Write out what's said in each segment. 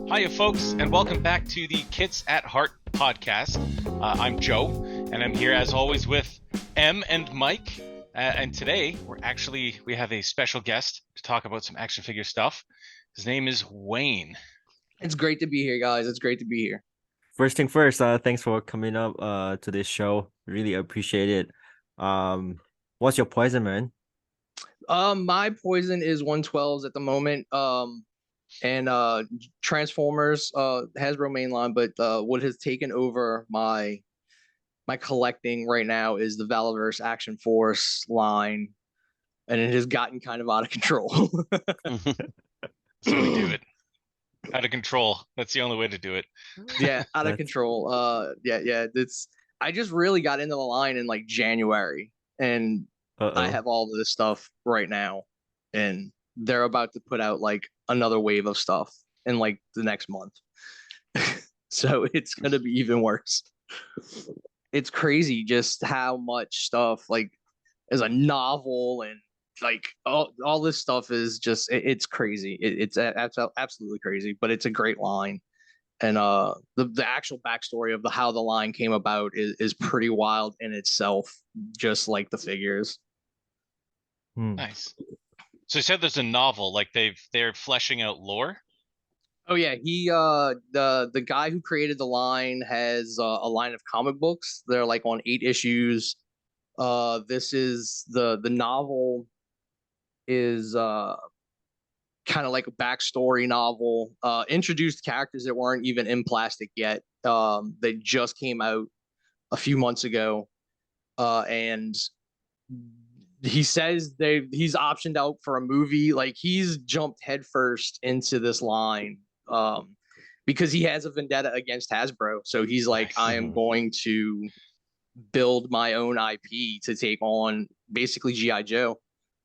Hiya, folks, and welcome back to the Kits at Heart podcast. I'm Joe, and I'm here as always with Em and Mike. And today we have a special guest to talk about some action figure stuff. His name is Wayne. It's great to be here, guys. It's great to be here. First thing first, thanks for coming up to this show. Really appreciate it. What's your poison, man? My poison is 112s at the moment. And Transformers, Hasbro mainline, but what has taken over my collecting right now is the Valaverse Action Force line, and it has gotten kind of out of control. That's how we do it. Out of control. That's the only way to do it. Yeah, out of control. Yeah. I just really got into the line in like January, and I have all of this stuff right now, and they're about to put out like another wave of stuff in like the next month. So it's gonna be even worse. It's crazy just how much stuff like as a novel and like all this stuff is just it's crazy. It's absolutely crazy, but it's a great line. And the actual backstory of how the line came about is pretty wild in itself, just like the figures. Nice. So you said there's a novel, like they're fleshing out lore. Oh yeah, the guy who created the line has a line of comic books. They're like on 8 issues. This is the novel is kind of like a backstory novel. Introduced characters that weren't even in plastic yet. They just came out a few months ago, and he says he's optioned out for a movie. Like he's jumped headfirst into this line because he has a vendetta against Hasbro. So he's like, I am going to build my own IP to take on basically G.I. Joe.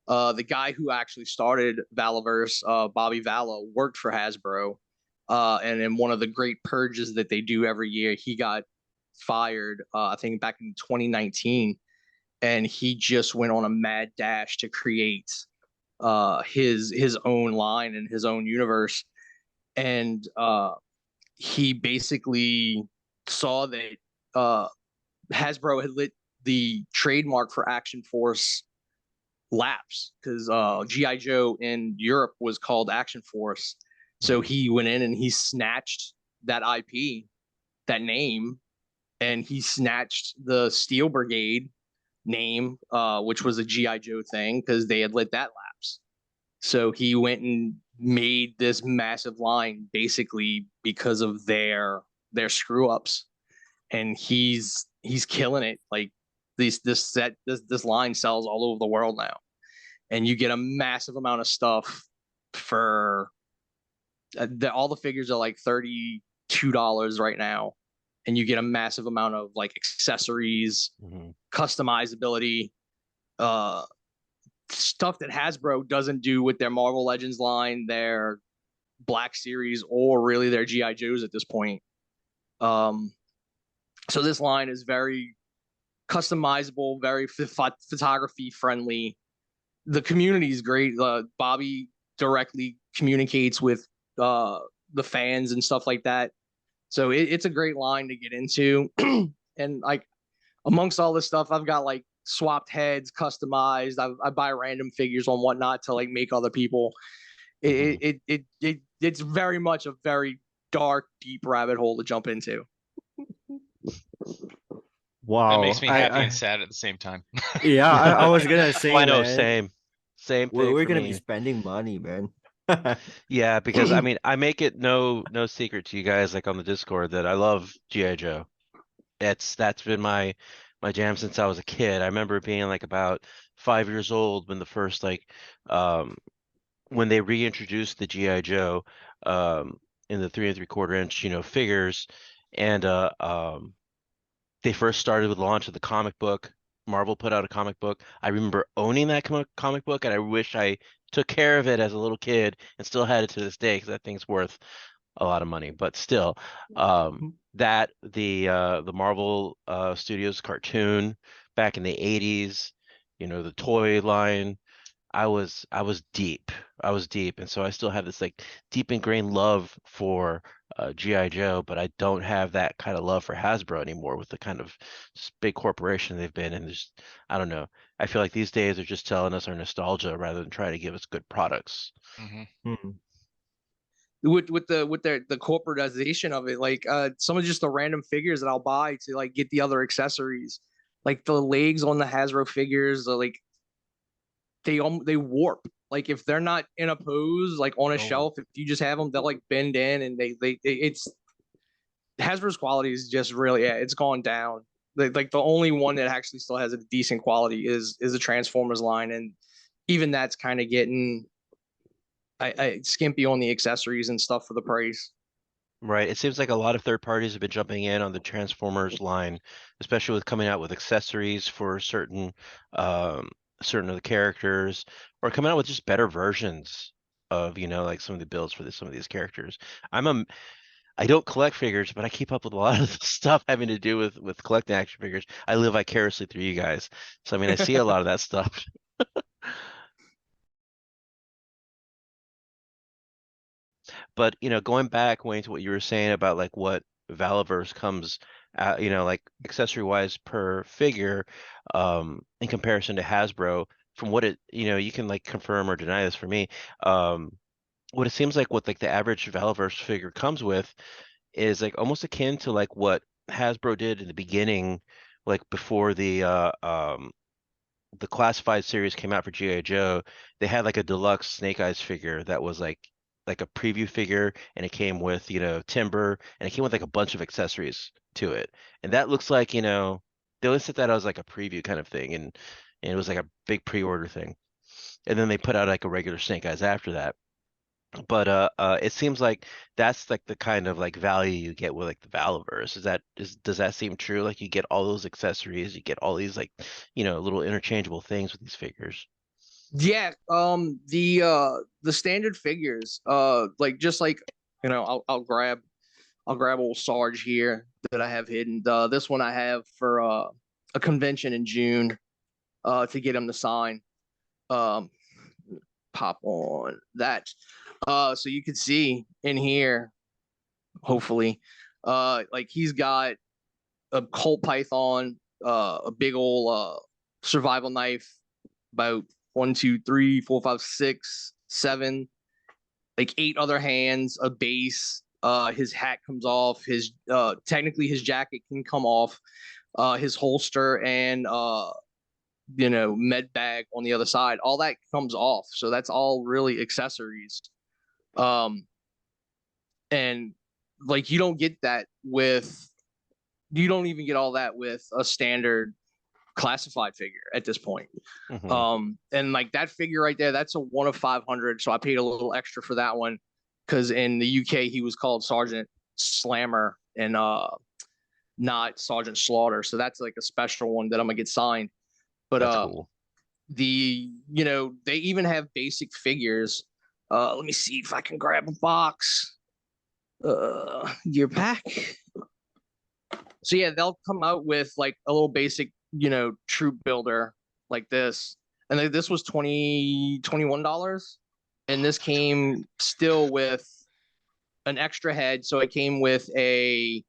The guy who actually started Valaverse, Bobby Vallo, worked for Hasbro. And in one of the great purges that they do every year, he got fired, I think back in 2019. And he just went on a mad dash to create his own line and his own universe. And he basically saw that Hasbro had let the trademark for Action Force lapse because GI Joe in Europe was called Action Force. So he went in and he snatched that IP, that name, and he snatched the Steel Brigade name, which was a GI Joe thing because they had let that lapse. So he went and made this massive line basically because of their screw ups, and he's killing it. Like this line sells all over the world now, and you get a massive amount of stuff for all the figures are like $32 right now, and you get a massive amount of like accessories, customizability, stuff that Hasbro doesn't do with their Marvel Legends line, their Black Series, or really their GI Joes at this point. So this line is very customizable, very photography friendly. The community is great. Bobby directly communicates with the fans and stuff like that. So it's a great line to get into. And like amongst all this stuff, I've got like swapped heads, customized. I buy random figures on whatnot to like make other people. It's very much a very dark, deep rabbit hole to jump into. Wow, That makes me happy and sad at the same time. Yeah, I was gonna say, I know, man, same thing. we're for gonna me. be spending money, man. Yeah, because I mean, I make it no secret to you guys, like on the Discord, that I love G.I. Joe. That's been my jam since I was a kid. I remember being like about 5 years old when the first when they reintroduced the G.I. Joe in the 3 3/4 inch, figures, and they first started with the launch of the comic book. Marvel put out a comic book. I remember owning that comic book, and I wish I took care of it as a little kid and still had it to this day because that thing's worth a lot of money. But still, that the Marvel Studios cartoon back in the 80s, the toy line, I was deep. I was deep, and so I still have this like deep ingrained love for GI Joe, but I don't have that kind of love for Hasbro anymore with the kind of just big corporation they've been. And there's, I don't know. I feel like these days they're just telling us our nostalgia rather than trying to give us good products. Hmm. Hmm. With the corporatization of it, like some of just the random figures that I'll buy to like get the other accessories, like the legs on the Hasbro figures, like they warp. Like if they're not in a pose, like on a Oh. shelf, if you just have them, they'll like bend in, and it's Hasbro's quality is just really, yeah, it's gone down. Like the only one that actually still has a decent quality is the Transformers line, and even that's kind of getting skimpy on the accessories and stuff for the price. Right. It seems like a lot of third parties have been jumping in on the Transformers line, especially with coming out with accessories for um, certain of the characters, or coming out with just better versions of, like some of the builds for some of these characters. I'm a I don't collect figures, but I keep up with a lot of the stuff having to do with collecting action figures. I live vicariously through you guys. So I mean, I see a lot of that stuff. But going back, Wayne, to what you were saying about like what Valaverse comes like accessory wise per figure, in comparison to Hasbro, from what you can like confirm or deny this for me. Um, what it seems like what like the average Valaverse figure comes with is like almost akin to like what Hasbro did in the beginning, like before the classified series came out for G.I. Joe. They had like a deluxe Snake Eyes figure that was like a preview figure, and it came with timber, and it came with like a bunch of accessories to it. And that looks like they listed that as like a preview kind of thing, and it was like a big pre-order thing. And then they put out like a regular Snake Eyes after that. But it seems like that's like the kind of like value you get with like the Valaverse. Does that seem true? Like you get all those accessories, you get all these like, little interchangeable things with these figures. Yeah, the standard figures, like just like I'll grab old Sarge here that I have hidden. This one I have for a convention in June, to get him to sign. Um, Pop on that. So you can see in here, hopefully, like he's got a Colt Python, a big old survival knife, about 1, 2, 3, 4, 5, 6, 7, like 8 other hands, a base. His hat comes off. His technically his jacket can come off. His holster and med bag on the other side, all that comes off. So that's all really accessories. Um, and like you don't even get all that with a standard classified figure at this point. Hmm. And like that figure right there, that's a 1 of 500. So I paid a little extra for that one because in the UK he was called Sergeant Slammer and not Sergeant Slaughter. So that's like a special one that I'm gonna get signed. But That's cool. they even have basic figures. Let me see if I can grab a box. Gear pack. So yeah, they'll come out with like a little basic, troop builder like this. And this was $21. And this came still with an extra head. So it came with a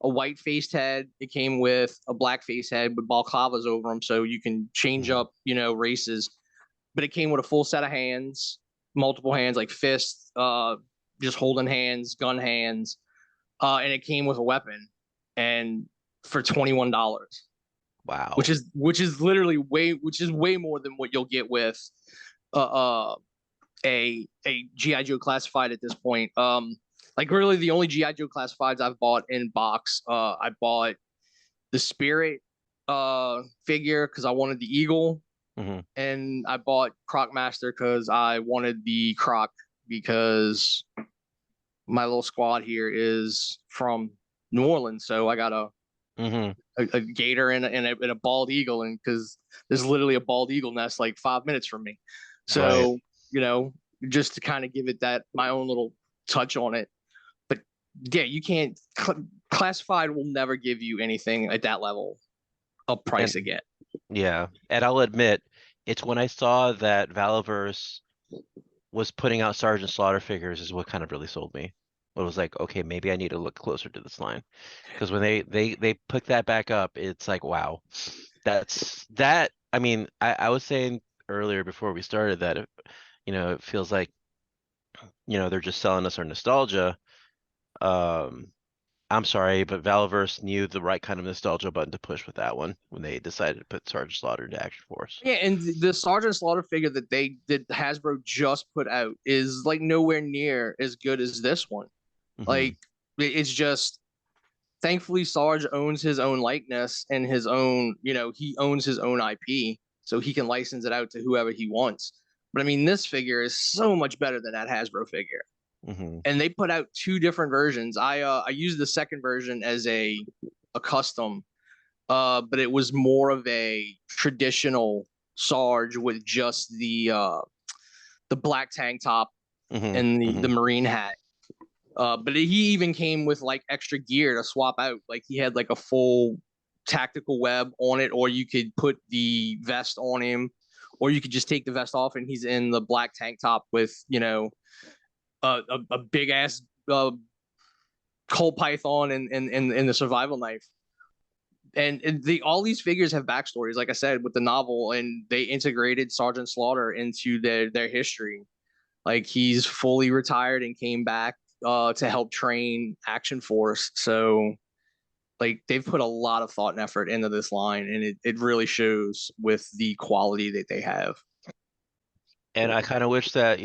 white faced head. It came with a black face head with balaclavas over them, so you can change Mhm. up, races. But it came with a full set of hands, multiple hands like fists, just holding hands, gun hands, and it came with a weapon, and for $21, Wow. which is literally way more than what you'll get with uh, uh a GI Joe classified at this point. Like really the only GI Joe classifieds I've bought in box. I bought the Spirit figure because I wanted the Eagle, Hmm. and I bought Croc Master because I wanted the Croc because my little squad here is from New Orleans, so I got Hmm. a gator and a bald eagle, and because there's literally a bald eagle nest like 5 minutes from me, Right. so you know just to kind of give it that my own little touch on it. But yeah, you can't classified will never give you anything at that level of And price again. yeah, and I'll admit, It's when I saw that Valaverse was putting out Sergeant Slaughter figures is what kind of really sold me. It was like, okay, maybe I need to look closer to this line. Because when they pick that back up, it's like, wow. That I mean, I was saying earlier before we started that it feels like, they're just selling us our nostalgia. Um, I'm sorry, but Valaverse knew the right kind of nostalgia button to push with that one when they decided to put Sergeant Slaughter into Action Force. Yeah, and the Sergeant Slaughter figure that Hasbro just put out is like nowhere near as good as this one. Like it's just, thankfully Sarge owns his own likeness and his own, he owns his own IP, so he can license it out to whoever he wants. But I mean, this figure is so much better than that Hasbro figure. And they put out two different versions. I used the second version as a custom, but it was more of a traditional Sarge with just the black tank top and the Marine hat. But he even came with like extra gear to swap out. Like he had like a full tactical web on it, or you could put the vest on him, or you could just take the vest off and he's in the black tank top with, a big ass Colt Python and the survival knife. And all these figures have backstories, like I said, with the novel, and they integrated Sergeant Slaughter into their history. Like he's fully retired and came back to help train Action Force. So like they've put a lot of thought and effort into this line, and it really shows with the quality that they have. And I kind of wish that,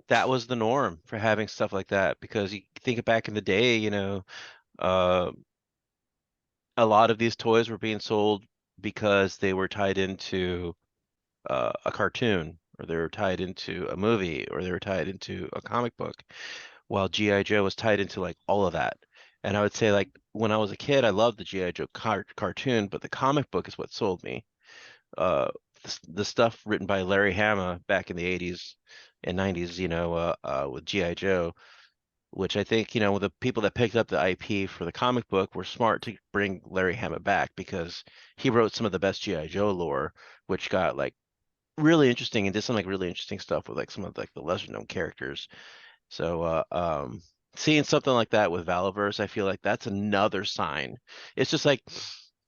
that was the norm for having stuff like that, because you think back in the day, uh, a lot of these toys were being sold because they were tied into a cartoon, or they were tied into a movie, or they were tied into a comic book, while G.I. Joe was tied into like all of that. And I would say, like, when I was a kid, I loved the G.I. Joe cartoon, but the comic book is what sold me. Uh, the stuff written by Larry Hama back in the 80s and 90s, with G.I. Joe, which I think, the people that picked up the IP for the comic book were smart to bring Larry Hama back, because he wrote some of the best G.I. Joe lore, which got like really interesting, and did some like really interesting stuff with like some of like the lesser known characters. So seeing something like that with Valaverse, I feel like that's another sign. It's just like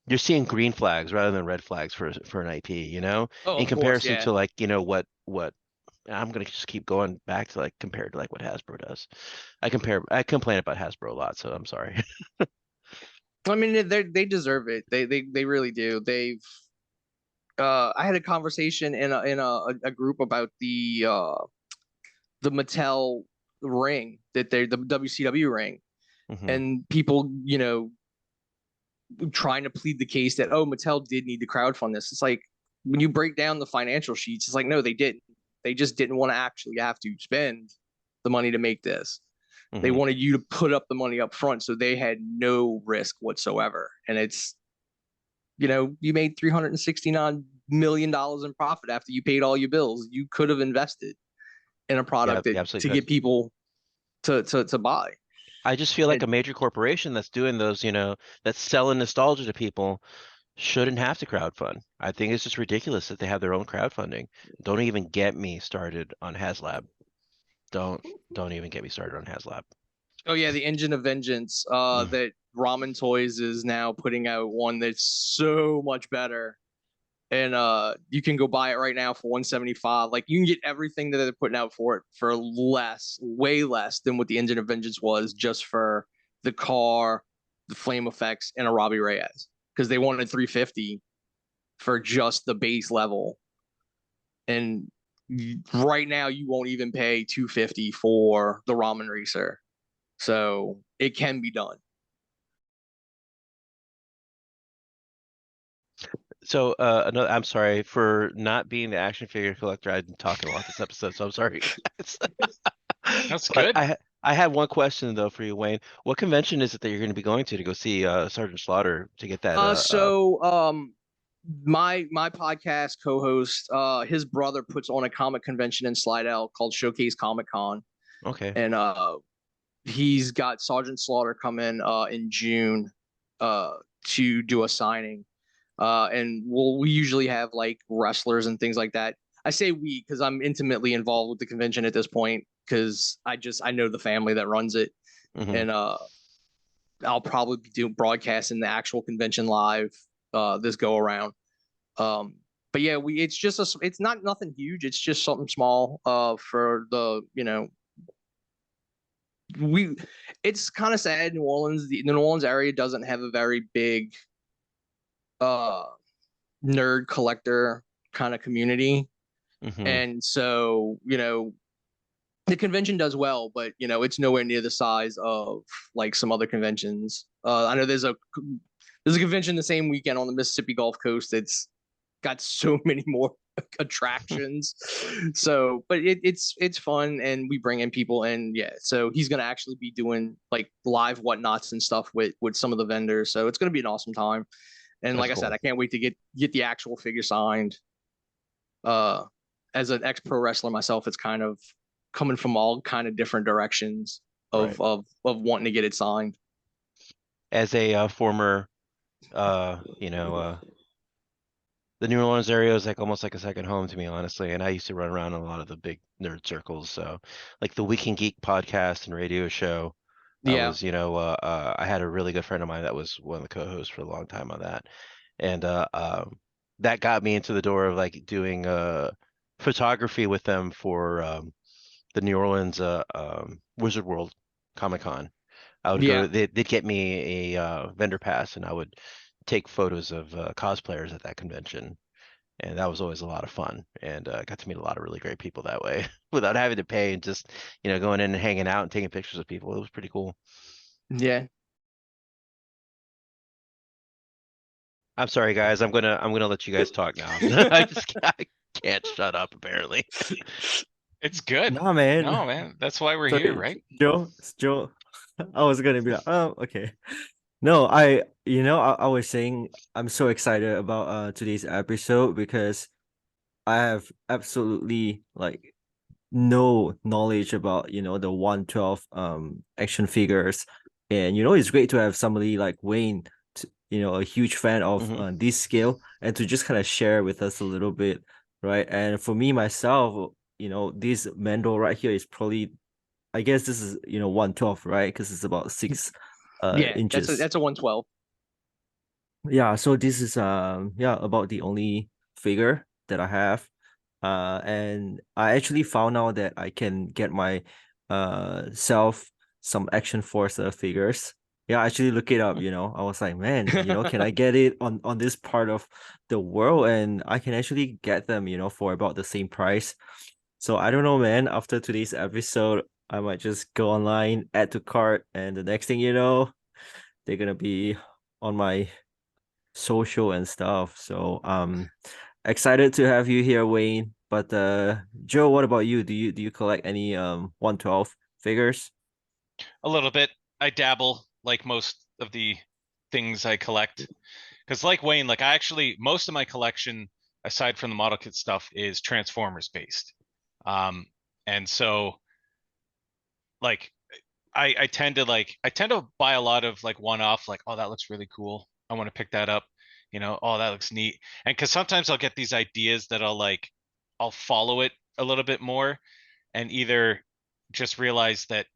you're seeing green flags rather than red flags for an IP, Oh, in of course, comparison yeah. to like, what I'm gonna just keep going back to, like, compared to like what Hasbro does. I complain about Hasbro a lot, so I'm sorry. I mean, they deserve it. They really do. I had a conversation in a group about the Mattel ring, that they're the WCW ring, and people, trying to plead the case that, oh, Mattel did need to crowdfund this. It's like, when you break down the financial sheets, it's like, no, they didn't. They just didn't want to actually have to spend the money to make this. They wanted you to put up the money up front, so they had no risk whatsoever. And it's, you made $369 million in profit after you paid all your bills. You could have invested in a Yeah, product you absolutely to could. get people to buy. I just feel like And a major corporation that's doing those, that's selling nostalgia to people, shouldn't have to crowdfund. I think it's just ridiculous that they have their own crowdfunding. Don't even get me started on HasLab. Don't don't even get me started on HasLab. oh yeah, the Engine of Vengeance, Mm. that Ramen Toys is now putting out one that's so much better. And you can go buy it right now for 175. Like you can get everything that they're putting out for it for less, way less than what the Engine of Vengeance was, just for the car, the flame effects, and a Robbie Reyes, because they wanted 350 for just the base level. And right now you won't even pay 250 for the Ramen Racer. So it can be done. So another, I'm sorry for not being the action figure collector. I've been talking a lot this episode, so I'm sorry. That's But good. I had one question though for you, Wayne. What convention is it that you're going to be going to go see Sergeant Slaughter to get that? My podcast co-host, his brother puts on a comic convention in Slidell called Showcase ComicCon, Okay. and he's got Sergeant Slaughter come in June to do a signing. And we usually have like wrestlers and things like that. I say we because I'm intimately involved with the convention at this point because I know the family that runs it, Mhm. and I'll probably be doing broadcasting the actual convention live this go around. But yeah, it's not nothing huge. It's just something small for the we it's kind of sad. New Orleans, the New Orleans area doesn't have a very big uh nerd collector kind of community. Mhm. And so, the convention does well, but it's nowhere near the size of like some other conventions. I know there's a convention the same weekend on the Mississippi Gulf Coast that's got so many more attractions. So, but it's fun, and we bring in people, and yeah. So he's gonna actually be doing like live whatnots and stuff with some of the vendors. So it's gonna be an awesome time. And That's like I said, cool. I can't wait to get the actual figure signed. Uh, as an ex pro wrestler myself, it's kind of coming from all kind of different directions Right. of wanting to get it signed. As a former, the New Orleans area is like almost like a second home to me, honestly. And I used to run around in a lot of the big nerd circles. So, like the Week in Geek podcast and radio show, I Yeah, was, I had a really good friend of mine that was one of the co-hosts for a long time on that, and that got me into the door of like doing photography with them for the New Orleans Wizard World ComicCon. I would go yeah, to, they'd get me a vendor pass, and I would take photos of cosplayers at that convention, and that was always a lot of fun. And got to meet a lot of really great people that way without having to pay, and just going in and hanging out and taking pictures of people. It was pretty cool. yeah. I'm sorry, guys. I'm gonna let you guys talk now. I can't shut up apparently. It's good. Nah, man. No, man. That's why we're So here, right? Joe, I was gonna be like, oh, okay. No, I was saying I'm so excited about today's episode because I have absolutely like no knowledge about the 112 action figures, and it's great to have somebody like Wayne, a huge fan of Hmm. this scale, and to just kind of share with us a little bit, right? And for me myself, this Mando right here is probably, I guess this is 112, right? Because it's about 6 Yeah, that's a inches. that's a 112. Yeah, so this is about the only figure that I have. And I actually found out that I can get my self some Action Force figures. Yeah, I actually look it up, I was like, man, can I get it on this part of the world? And I can actually get them, for about the same price. So I don't know, man. After today's episode, I might just go online, add to cart, and the next thing you know, they're gonna be on my social and stuff. So excited to have you here, Wayne. But Joe, what about you? Do you collect any 112 figures? A little bit. I dabble like most of the things I collect. Because like Wayne, like I actually most of my collection, aside from the model kit stuff, is Transformers based. Um, and so like I tend to buy a lot of like one off, like, oh, that looks really cool. I want to pick that up. Oh, that looks neat. And because sometimes I'll get these ideas that I'll follow it a little bit more and either just realize that,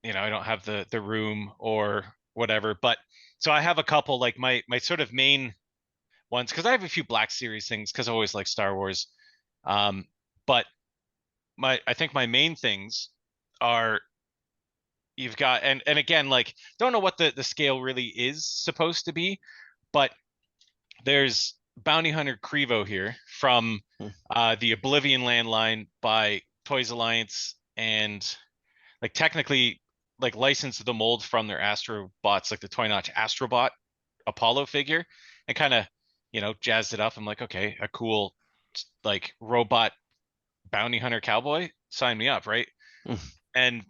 I don't have the room or whatever. But so I have a couple like my sort of main ones because I have a few Black Series things because I always like Star Wars. But I think my main things are you've got and again like don't know what the scale really is supposed to be, but there's Bounty Hunter Crevo here from the Oblivion Land line by Toys Alliance, and like technically like licensed the mold from their Astrobots, like the Toy Notch Astrobot Apollo figure, and kind of jazzed it up. I'm like, okay, a cool like robot bounty hunter cowboy, sign me up, right? and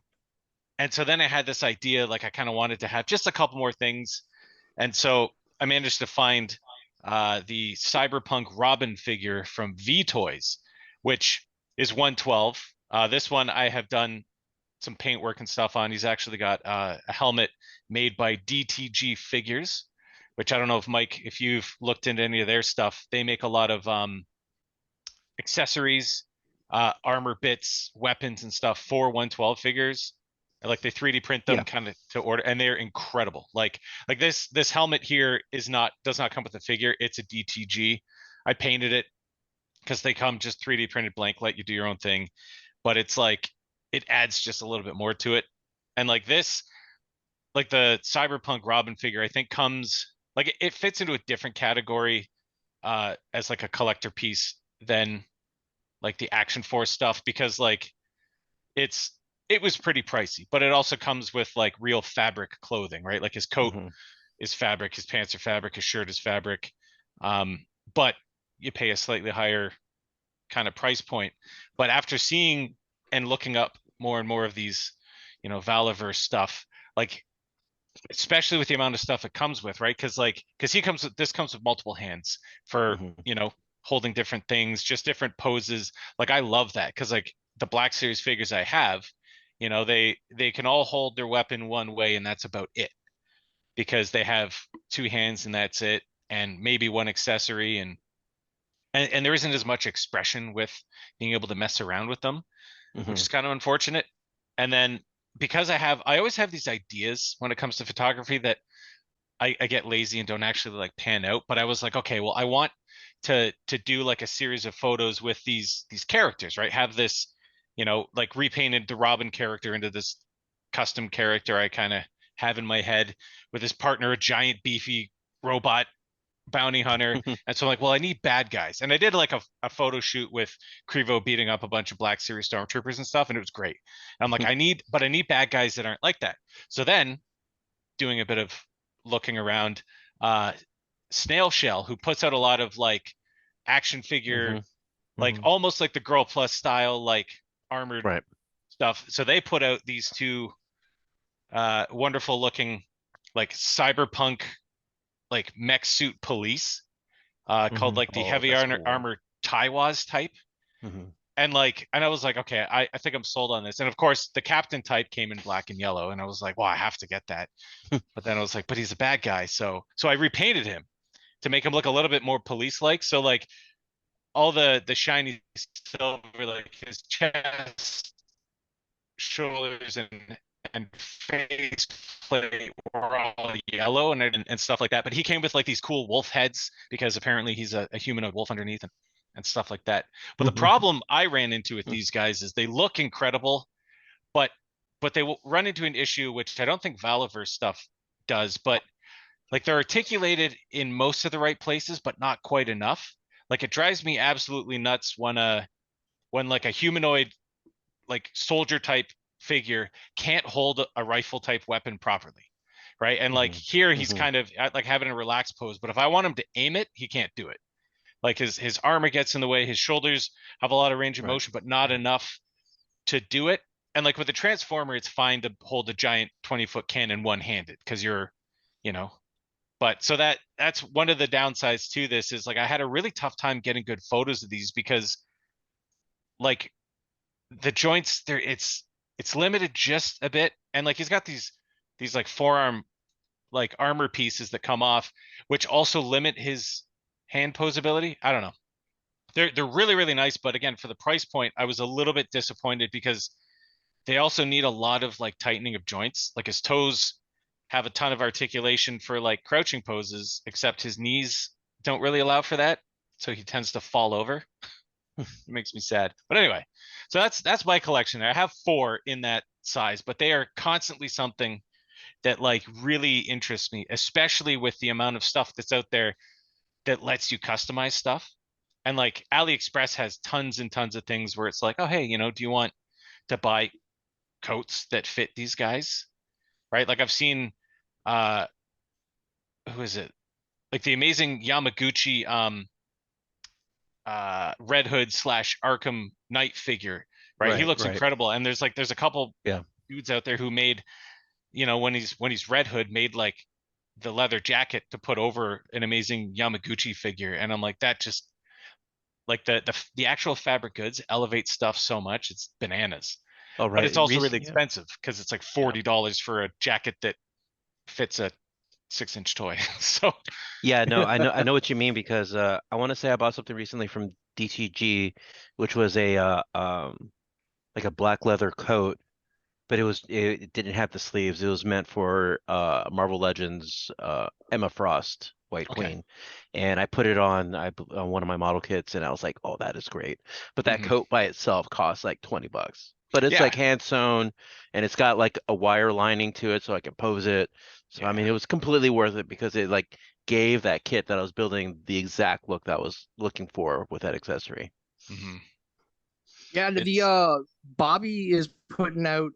and so then I had this idea, like I kind of wanted to have just a couple more things, and so I managed to find the Cyberpunk Robin figure from V Toys, which is 112. This one I have done some paint work and stuff on. He's actually got a helmet made by DTG Figures, which I don't know if Mike, if you've looked into any of their stuff, they make a lot of accessories, armor bits, weapons and stuff for 112 figures. Like they 3D print them Yeah. kind of to order, and they're incredible. Like this helmet here does not come with a figure. It's a DTG. I painted it because they come just 3D printed blank, let you do your own thing. But it's like it adds just a little bit more to it. And like this, like the Cyberpunk Robin figure, I think comes like it fits into a different category as like a collector piece than like the Action Force stuff, because like it was pretty pricey, but it also comes with like real fabric clothing, right? Like his coat is fabric, his pants are fabric, his shirt is fabric. But you pay a slightly higher kind of price point. But after seeing and looking up more and more of these, you know, Valaverse stuff, like especially with the amount of stuff it comes with, right? Because he comes with, this comes with multiple hands for, you know, holding different things, just different poses. Like I love that because like the Black Series figures I have, you know, they can all hold their weapon one way and that's about it, because they have two hands and that's it, and maybe one accessory, and there isn't as much expression with being able to mess around with them, which is kind of unfortunate. And then because I always have these ideas when it comes to photography that I get lazy and don't actually like pan out. But I was like, okay, well, I want to do like a series of photos with these characters, right? Have this, you know, like repainted the Robin character into this custom character I kind of have in my head, with his partner, a giant beefy robot bounty hunter. And so I'm like, well, I need bad guys. And I did like a photo shoot with Krivo beating up a bunch of Black Series stormtroopers and stuff, and it was great. And I'm like, I need bad guys that aren't like that. So then doing a bit of looking around, Snail Shell, who puts out a lot of like action figure, like almost like the Girl Plus style, like armored stuff. So they put out these two wonderful looking like cyberpunk like mech suit police called like the heavy armor Taiwas type. And like, and I was like, okay, I think I'm sold on this. And of course the captain type came in black and yellow, and I was like, well, I have to get that. But then I was like, but he's a bad guy. So I repainted him to make him look a little bit more police like. So like all the shiny silver, like his chest, shoulders, and face plate were all yellow and stuff like that. But he came with like these cool wolf heads because apparently he's a humanoid wolf underneath and stuff like that. But the problem I ran into with these guys is they look incredible, but they will run into an issue which I don't think Valaverse stuff does, but like they're articulated in most of the right places, but not quite enough. Like it drives me absolutely nuts when like a humanoid like soldier type figure can't hold a rifle type weapon properly, right? And like here he's kind of like having a relaxed pose, but if I want him to aim it, he can't do it. Like his armor gets in the way, his shoulders have a lot of range of motion, but not enough to do it. And like with the Transformer, it's fine to hold a giant 20-foot cannon one-handed because you're, you know, but so that's one of the downsides to this is like I had a really tough time getting good photos of these because like the joints there, it's limited just a bit. And like he's got these like forearm like armor pieces that come off, which also limit his hand posability. I don't know. They're really, really nice, but again, for the price point, I was a little bit disappointed because they also need a lot of like tightening of joints. Like his toes have a ton of articulation for like crouching poses, except his knees don't really allow for that. So he tends to fall over. It makes me sad. But anyway, so that's my collection. I have 4 in that size, but they are constantly something that like really interests me, especially with the amount of stuff that's out there that lets you customize stuff. And like AliExpress has tons and tons of things where it's like, oh, hey, you know, do you want to buy coats that fit these guys? Right? Like I've seen, who is it? Like the amazing Yamaguchi, Red Hood / Arkham Knight figure, right? He looks incredible. And there's a couple dudes out there who made, you know, when he's Red Hood, made like the leather jacket to put over an amazing Yamaguchi figure. And I'm like, that just like the actual fabric goods elevate stuff so much, it's bananas. Oh, right. But it's also really expensive because it's like $40 for a jacket that fits a 6-inch toy. So Yeah, no, I know what you mean because I want to say I bought something recently from DTG, which was a like a black leather coat, but it didn't have the sleeves. It was meant for Marvel Legends Emma Frost, White okay. Queen, and I put it on on one of my model kits, and I was like, oh, that is great. But that Mhm. coat by itself costs like $20. But it's Yeah. like hand sewn, and it's got like a wire lining to it, so I can pose it. So I mean, Yeah. it was completely worth it because it like gave that kit that I was building the exact look that I was looking for with that accessory. Hmm. Yeah, the It's Bobby is putting out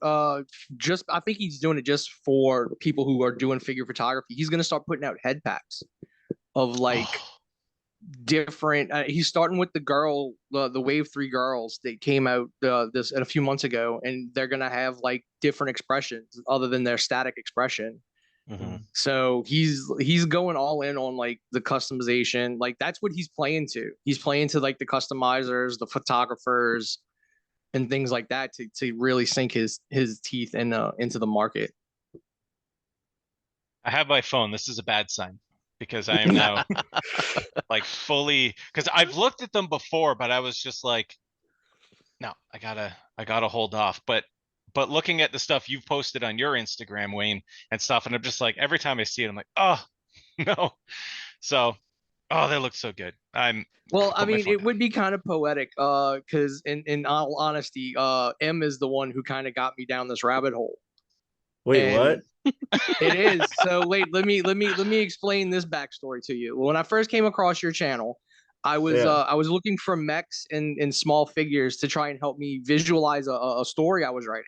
just I think he's doing it just for people who are doing figure photography. He's gonna start putting out head packs of like oh, different. He's starting with the Wave 3 girls that came out this a few months ago, and they're gonna have like different expressions other than their static expression. Hmm. So he's going all in on like the customization. Like that's what he's playing to. He's playing to like the customizers, the photographers, and things like that to really sink his teeth in into the market. I have my phone. This is a bad sign because I am now like fully because I've looked at them before, but I was just like, no, I gotta hold off. But looking at the stuff you've posted on your Instagram, Wayne, and stuff, and I'm just like every time I see it, I'm like, oh no. So oh, they look so good. I'm Well, I put my mean, phone it down. would be kind of poetic, because in all honesty, M is the one who kind of got me down this rabbit hole, Wait, and what? it is. So wait, let me explain this backstory to you. When I first came across your channel, Yeah. I was looking for mechs and small figures to try and help me visualize a story I was writing.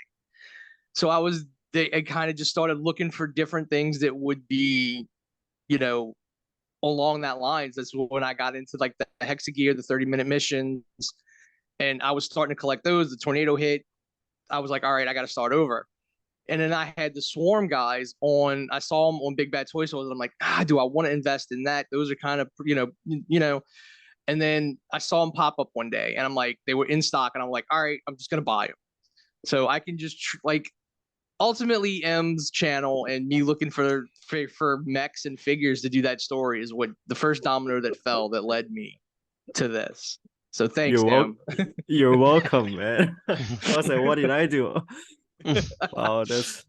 So I kind of just started looking for different things that would be, you know, along that lines. That's when I got into like the Hexagear, the 30-minute missions, and I was starting to collect those. The tornado hit. I was like, all right, I got to start over. And then I had the Swarm guys on. I saw them on Big Bad Toy Stores. And I'm like, do I want to invest in that? Those are kind of, And then I saw them pop up one day, and I'm like, they were in stock, and I'm like, all right, I'm just gonna buy them. So I can just like ultimately M's channel and me looking for mechs and figures to do that story is what the first domino that fell that led me to this. So thanks, You're M. you're welcome, man. I was like, what did I do? Wow, that's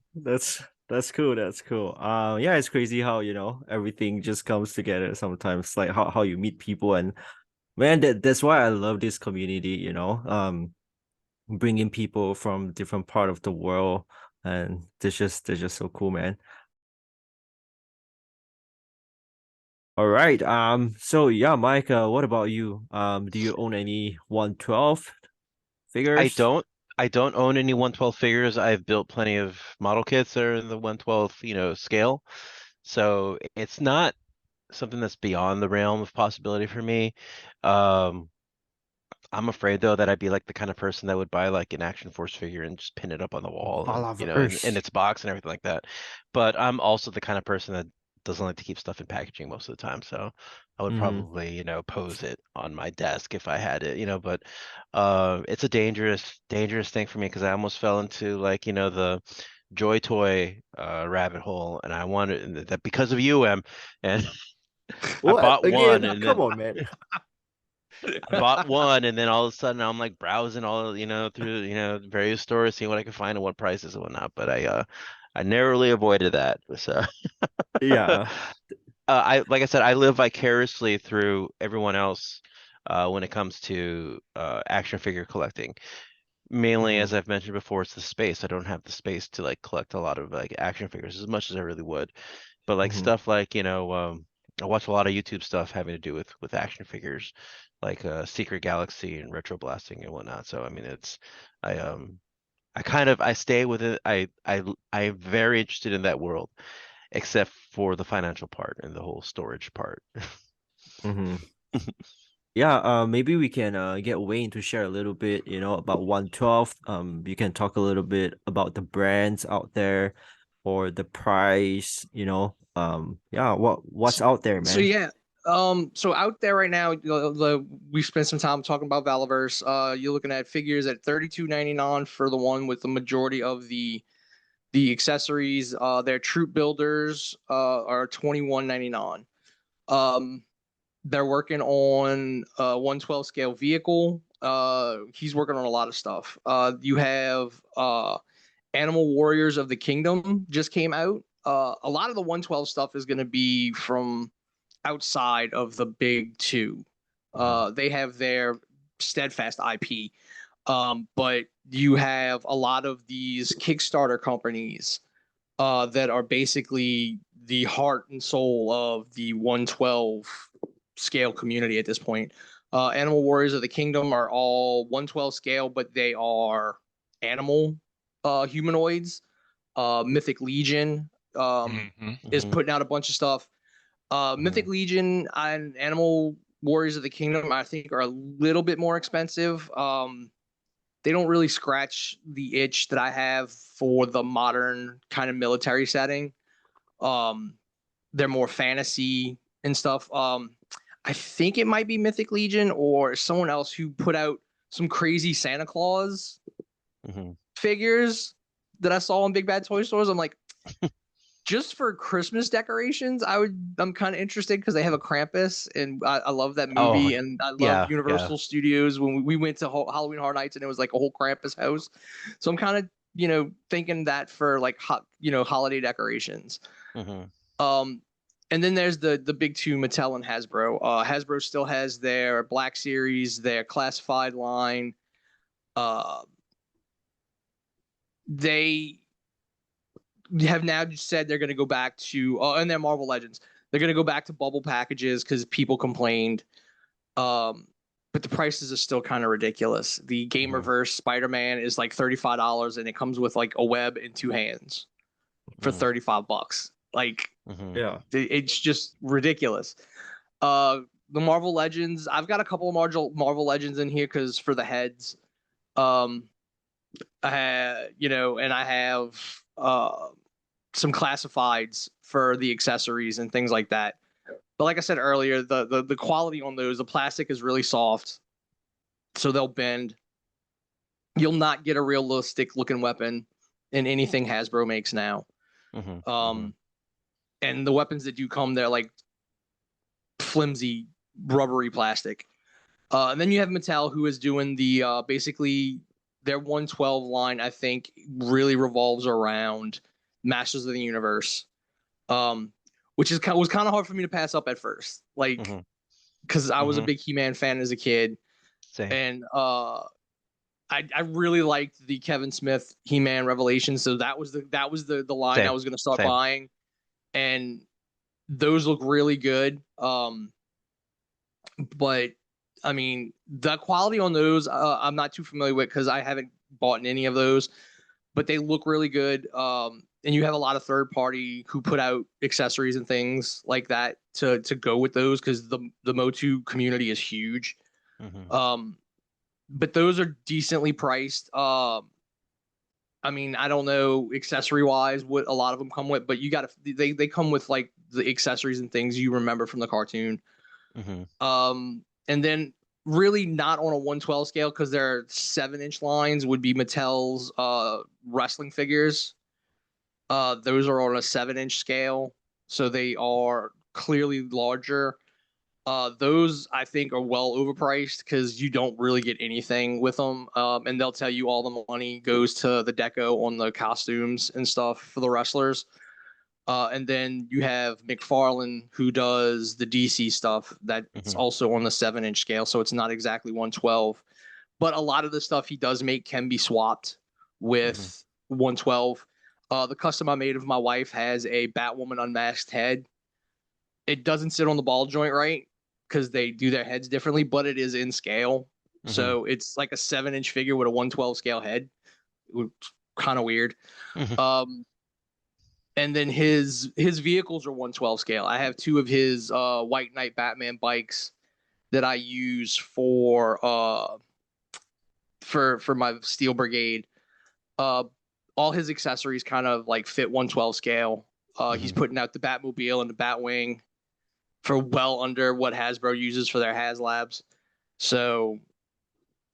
cool. That's cool. Yeah, it's crazy how, everything just comes together sometimes, like how you meet people. And man, that's why I love this community, bringing people from different part of the world, and they're just so cool, man. All right. So yeah, Mike, what about you? Do you own any 112 I figures? don't I don't own any 112 figures. I've built plenty of model kits that are in the 112, scale. So it's not something that's beyond the realm of possibility for me. Um, I'm afraid though that I'd be like the kind of person that would buy like an Action Force figure and just pin it up on the wall and in Valaverse. its box and everything like that. But I'm also the kind of person that doesn't like to keep stuff in packaging most of the time. So I would Mm-hmm. probably, pose it on my desk if I had it, but it's a dangerous thing for me because I almost fell into like, the Joy Toy rabbit hole and I wanted that because of you, and I What bought again? one and Come then on, man. I bought one, and then all of a sudden I'm like browsing all, through, various stores, seeing what I could find and what prices and whatnot. But I narrowly avoided that. So, Yeah. like I said, I live vicariously through everyone else, when it comes to action figure collecting. Mainly, Mm-hmm. as I've mentioned before, it's the space. I don't have the space to like collect a lot of like action figures as much as I really would. But like Mm-hmm. stuff like, I watch a lot of YouTube stuff having to do with action figures, like Secret Galaxy and retro blasting and whatnot. So I mean, I I stay with it. I'm very interested in that world, except for the financial part and the whole storage part. Mm-hmm. Yeah, maybe we can get Wayne to share a little bit, about 112. You can talk a little bit about the brands out there or the price, yeah, what's out there, So man? yeah, so out there right now, we spent some time talking about Valaverse. You're looking at figures at $32.99 for the one with the majority of the The accessories, their troop builders are $21.99. They're working on a 112 scale vehicle. He's working on a lot of stuff. You have Animal Warriors of the Kingdom just came out. A lot of the 112 stuff is going to be from outside of the big two. They have their steadfast IP. But you have a lot of these Kickstarter companies that are basically the heart and soul of the 112 scale community at this point. Animal Warriors of the Kingdom are all 112 scale, but they are animal humanoids. Mythic Legion is putting out a bunch of stuff. Mythic Legion and Animal Warriors of the Kingdom, I think, are a little bit more expensive. They don't really scratch the itch that I have for the modern kind of military setting. They're more fantasy and stuff. I think it might be Mythic Legion or someone else who put out some crazy Santa Claus figures that I saw in Big Bad Toy Stores. I'm like, just for Christmas decorations, I'm kind of interested because they have a Krampus, and I love that movie, and I love Universal Studios when we went to Halloween Horror Nights, and it was like a whole Krampus house. So I'm kind of thinking that for like holiday decorations. And then there's the big two, Mattel and Hasbro. Hasbro still has their Black Series, their classified line. They have now said they're going to go back to and their Marvel Legends. They're going to go back to bubble packages because people complained. But the prices are still kind of ridiculous. The Gamerverse Spider-Man is like $35, and it comes with like a web and two hands for $35. Like, it's just ridiculous. The Marvel Legends, I've got a couple of Marvel Legends in here because for the heads, I have some classifieds for the accessories and things like that. But like I said earlier, the quality on those, the plastic is really soft, so they'll bend. You'll not get a realistic looking weapon in anything Hasbro makes now. And the weapons that do come, they're like flimsy, rubbery plastic. And then you have Mattel, who is doing the basically their 112 line, I think, really revolves around Masters of the Universe, which was kind of hard for me to pass up at first, like because I was a big He-Man fan as a kid. Same. And I really liked the Kevin Smith He-Man Revelations, so that was the line Same. I was going to start Same. buying, and those look really good. But I mean, the quality on those I'm not too familiar with because I haven't bought any of those, but they look really good. And you have a lot of third party who put out accessories and things like that to go with those because the Motu community is huge. But those are decently priced. I mean, I don't know accessory wise what a lot of them come with, but you got to they come with like the accessories and things you remember from the cartoon. And then really not on a 112 scale because their 7-inch lines would be Mattel's wrestling figures. Those are on a 7-inch scale, so they are clearly larger. Those I think are well overpriced because you don't really get anything with them. And they'll tell you all the money goes to the deco on the costumes and stuff for the wrestlers. And then you have McFarlane, who does the DC stuff that's also on the 7-inch scale. So it's not exactly 112, but a lot of the stuff he does make can be swapped with 112. The custom I made of my wife has a Batwoman unmasked head. It doesn't sit on the ball joint right because they do their heads differently, but it is in scale. So it's like a 7-inch figure with a 112 scale head. Kind of weird. And then his vehicles are 112 scale. I have 2 of his White Knight Batman bikes that I use for my Steel Brigade. All his accessories kind of like fit 112 scale. He's putting out the Batmobile and the Batwing for well under what Hasbro uses for their HasLabs. So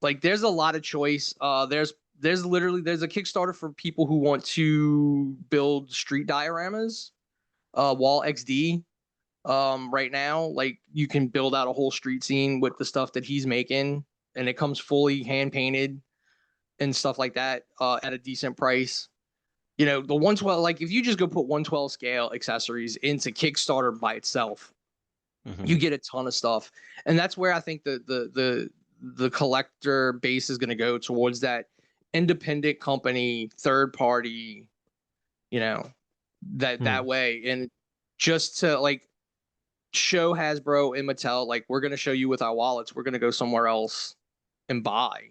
like there's a lot of choice. There's there's a Kickstarter for people who want to build street dioramas, Wall XD. Right now, like you can build out a whole street scene with the stuff that he's making, and it comes fully hand painted and stuff like that, at a decent price. You know, the 112, like if you just go put 112 scale accessories into Kickstarter by itself, you get a ton of stuff. And that's where I think the collector base is going to go, towards that independent company, third party, you know, that way. And just to like show Hasbro and Mattel, like, we're going to show you with our wallets, we're going to go somewhere else and buy,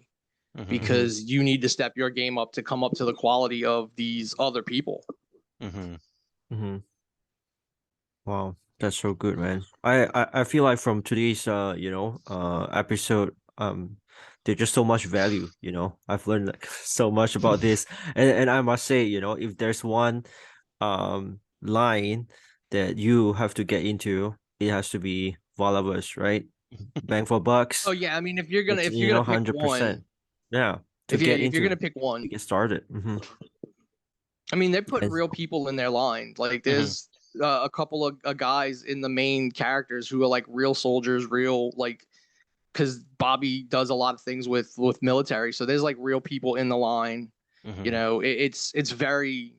because you need to step your game up to come up to the quality of these other people. Wow, that's so good, man. I feel like from today's episode, there's just so much value, you know. I've learned like so much about this. And I must say, you know, if there's one line that you have to get into, it has to be Valaverse, right? Bang for bucks. Oh yeah, I mean, if you're gonna It's, pick 100%. one, Yeah, to if get you're into, gonna pick one, to get started. I mean, they're putting And- real people in their line. Like there's a couple of guys in the main characters who are like real soldiers, real, like, because Bobby does a lot of things with military, so there's like real people in the line. You know, it's a very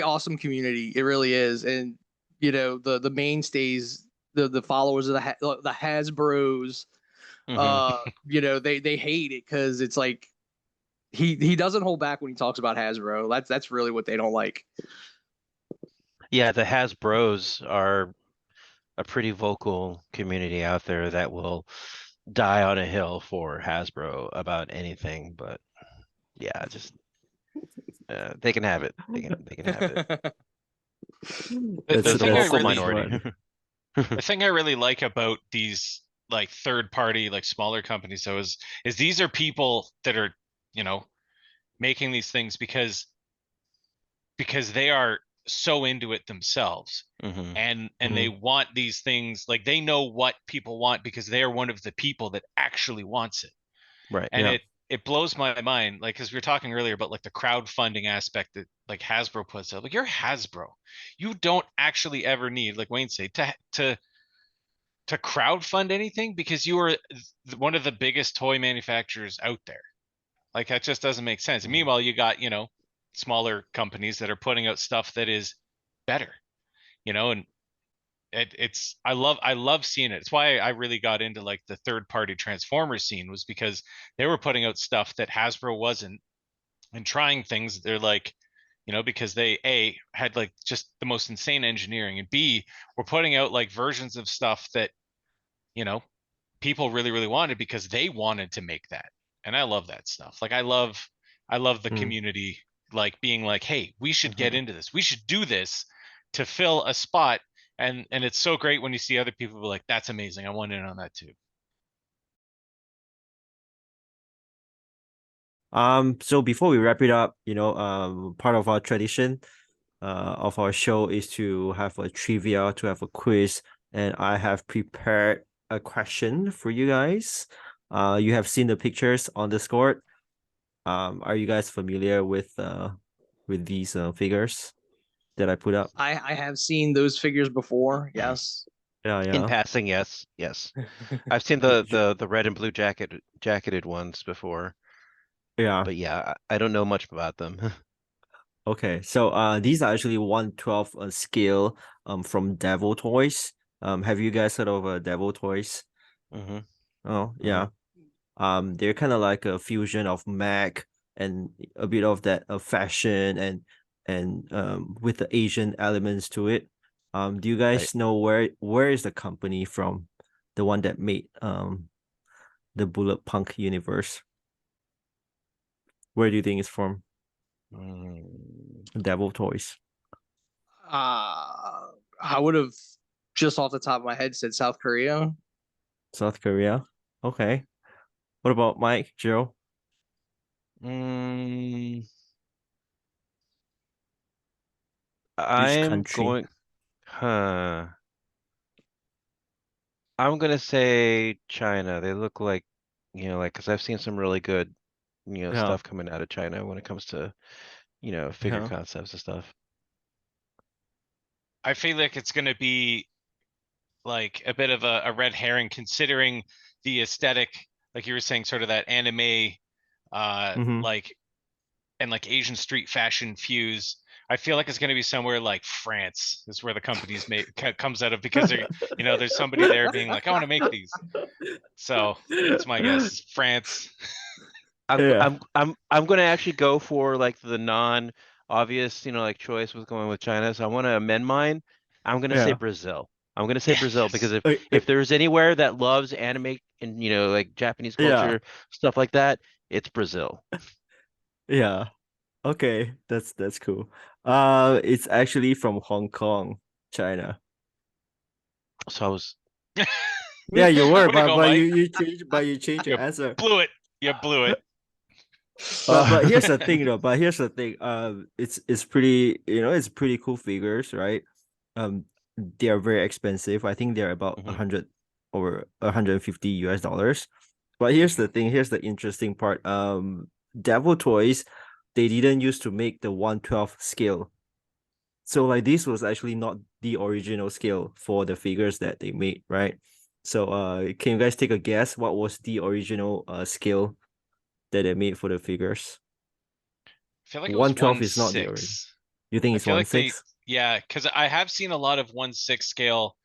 awesome community. It really is. And you know, the mainstays, the followers of the Hasbros, you know, they hate it because it's like he doesn't hold back when he talks about Hasbro. That's really what they don't like. Yeah, the Hasbros are a pretty vocal community out there that will die on a hill for Hasbro about anything, but yeah, just they can have it. They can have it. The thing I vocal really- minority. The thing I really like about these like third party, like smaller companies though, is these are people that are, you know, making these things because they are so into it themselves. And they want these things, like they know what people want because they are one of the people that actually wants it. Right. And it blows my mind, like, because we were talking earlier about like the crowdfunding aspect that like Hasbro puts out. Like, you're Hasbro, you don't actually ever need, like Wayne said, to crowdfund anything, because you are one of the biggest toy manufacturers out there. Like, that just doesn't make sense. And meanwhile, you got, you know, smaller companies that are putting out stuff that is better, you know. And I love seeing it. It's why I really got into like the third party Transformers scene, was because they were putting out stuff that Hasbro wasn't, and trying things. They're like, you know, because they had like just the most insane engineering, and B, were putting out like versions of stuff that, you know, people really, really wanted because they wanted to make that. And I love that stuff. Like, I love the community, like being like, hey, we should get into this. We should do this to fill a spot. And it's so great when you see other people be like, that's amazing, I want in on that too. So before we wrap it up, you know, part of our tradition of our show is to have a trivia, to have a quiz, and I have prepared a question for you guys. You have seen the pictures on Discord. Are you guys familiar with these figures that I put up? I have seen those figures before. Yes. Yeah, In passing, yes. I've seen the red and blue jacketed ones before, Yeah. but yeah, I don't know much about them. Okay, so these are actually 1/12 scale from Devil Toys. Have you guys heard of Devil Toys? Oh, yeah. They're kind of like a fusion of Mac and a bit of that fashion and with the Asian elements to it. Do you guys know where is the company from? The one that made the Bullet Punk universe. Where do you think it's from? Devil Toys. I would have just off the top of my head said South Korea. South Korea. Okay. What about Mike, Joe? I'm country? I'm gonna say China. They look like, you know, like, because I've seen some really good Yeah. stuff coming out of China when it comes to, figure Yeah. concepts and stuff. I feel like it's going to be like a bit of a red herring considering the aesthetic, like you were saying, sort of that anime, Mm-hmm. like and like Asian street fashion fuse. I feel like it's going to be somewhere like France is where the company's comes out of because there's somebody there being like, I want to make these. So that's my guess. France. Yeah. I'm gonna actually go for like the non-obvious, like choice with going with China. So I want to amend mine. I'm gonna say Yeah. Brazil. I'm gonna say Brazil because Yes. if there's anywhere that loves anime and like Japanese Yeah. culture, stuff like that, it's Brazil. Yeah. Okay. That's cool. It's actually from Hong Kong, China. So I was Yeah, you were, Way to go, but Mike. you changed You your answer. blew it. You blew it. But here's the thing though. But here's the thing. It's pretty. It's pretty cool figures, right? They are very expensive. I think they're about Mhm. 100 or 150 US dollars. But here's the thing. Here's the interesting part. Devil Toys, they didn't used to make the 1/12 scale. So like this was actually not the original scale for the figures that they made, right? So can you guys take a guess what was the original scale that they made for the figures? I feel like it was 1/12 is not the original. 1/6. You think I it's feel like 1/6? yeah, because I have seen a lot of 1/6 scale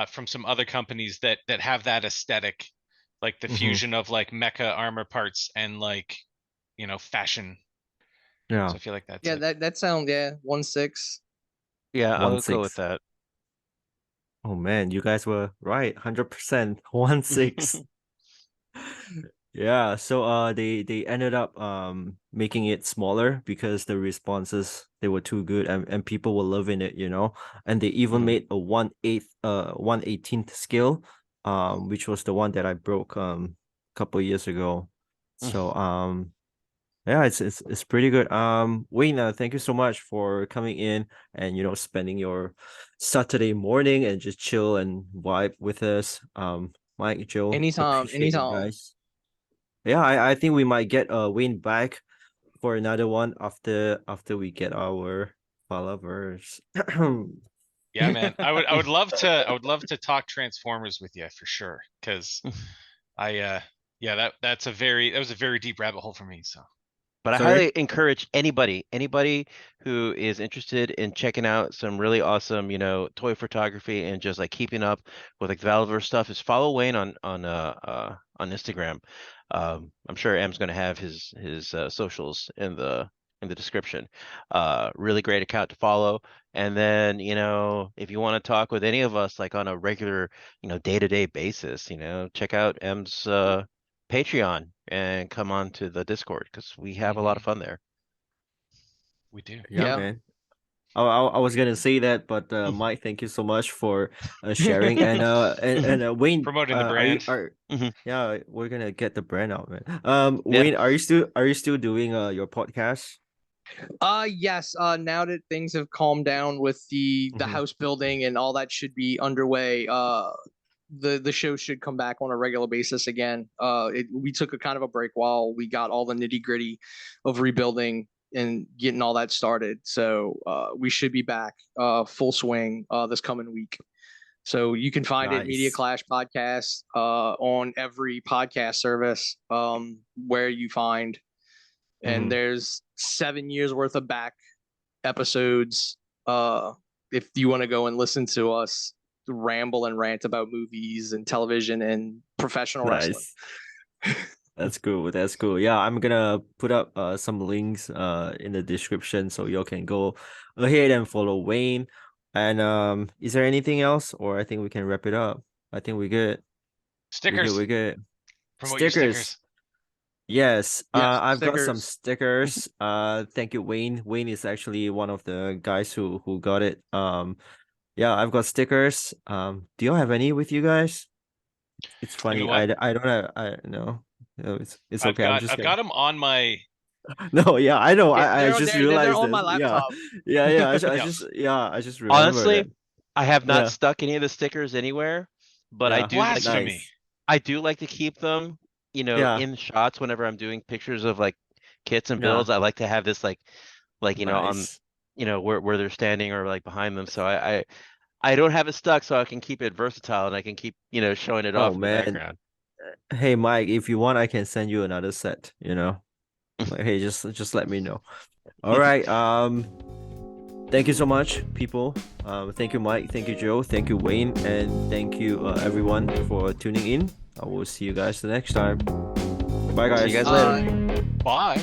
from some other companies that have that aesthetic, like the Mm-hmm. fusion of like mecha armor parts and like fashion. Yeah, So I feel like that's Yeah, it. that sound 1/6. Yeah, I'll go with 1/6. that. Oh man, you guys were right. 100%. 1/6. Yeah, so they ended up making it smaller because the responses they were too good and people were loving it, and they even Mhm. made a 1/18th scale, which was the one that I broke a couple years ago. So yeah, it's pretty good. Wayne, thank you so much for coming in and spending your Saturday morning and just chill and vibe with us. Mike, Joe, Anytime, appreciate you anytime. guys. Yeah, I think we might get Wayne back for another one after we get our Valaverse. Yeah, man. I would love to talk Transformers with you for sure. Because I yeah, that was a very deep rabbit hole for me. So But I Sorry? highly encourage anybody who is interested in checking out some really awesome, toy photography and just like keeping up with like the Valaverse stuff is follow Wayne on Instagram. I'm sure M's gonna have his socials in the description. Really great account to follow. And then, if you want to talk with any of us like on a regular, day-to-day basis, check out M's Patreon and come on to the Discord because we have a lot of fun there. we do. Yeah, Yeah. man. I was gonna say that, but Mike, thank you so much for sharing. And Wayne, Promoting the are you brand. are Mhm. yeah, we're gonna get the brand out, man. Yeah. Wayne, are you still doing your podcast? Yes, now that things have calmed down with the Mhm. house building and all that should be underway, the show should come back on a regular basis again. We took a kind of a break while we got all the nitty-gritty of rebuilding and getting all that started. So we should be back full swing this coming week. So you can find it Media Nice. Clash Podcast on every podcast service where you find, and Mhm. there's 7 years worth of back episodes. If you want to go and listen to us ramble and rant about movies and television and professional wrestling. Nice. That's cool. That's cool. Yeah, I'm gonna put up some links in the description so y'all can go ahead and follow Wayne. And is there anything else, or I think we can wrap it up? I think we're good. We're good. Stickers. We're good. Promote your Stickers. stickers. Yes, Yes, I've got some stickers. stickers. Thank you, Wayne. Wayne is actually one of the guys who got it. Yeah, I've got stickers. Do you have any with you guys? It's You know funny. what? I don't have. I no. No, it's I've okay. I'm got just I've gonna. got them on my No, yeah, I know. Yeah, I they're just they're realized on my this. Yeah, laptop. yeah. yes. I just remember that. Honestly, I have not Yeah, stuck any of the stickers anywhere, but yeah. Blasphemy. Nice. I do like to keep them you know, Yeah. in shots whenever I'm doing pictures of like kits and Yeah. builds, I like to have this like you know, on Nice. you know where they're standing or like behind them. So I don't have it stuck, so I can keep it versatile and I can keep, you know, showing it Oh off in the man. background. Hey Mike, if you want, I can send you another set, you know. Like, hey, just let me know. All right. Thank you so much, people. Thank you, Mike. Thank you, Joe. Thank you, Wayne, and thank you, everyone, for tuning in. I will see you guys the next time. Bye, guys. See you guys Uh, later. Bye.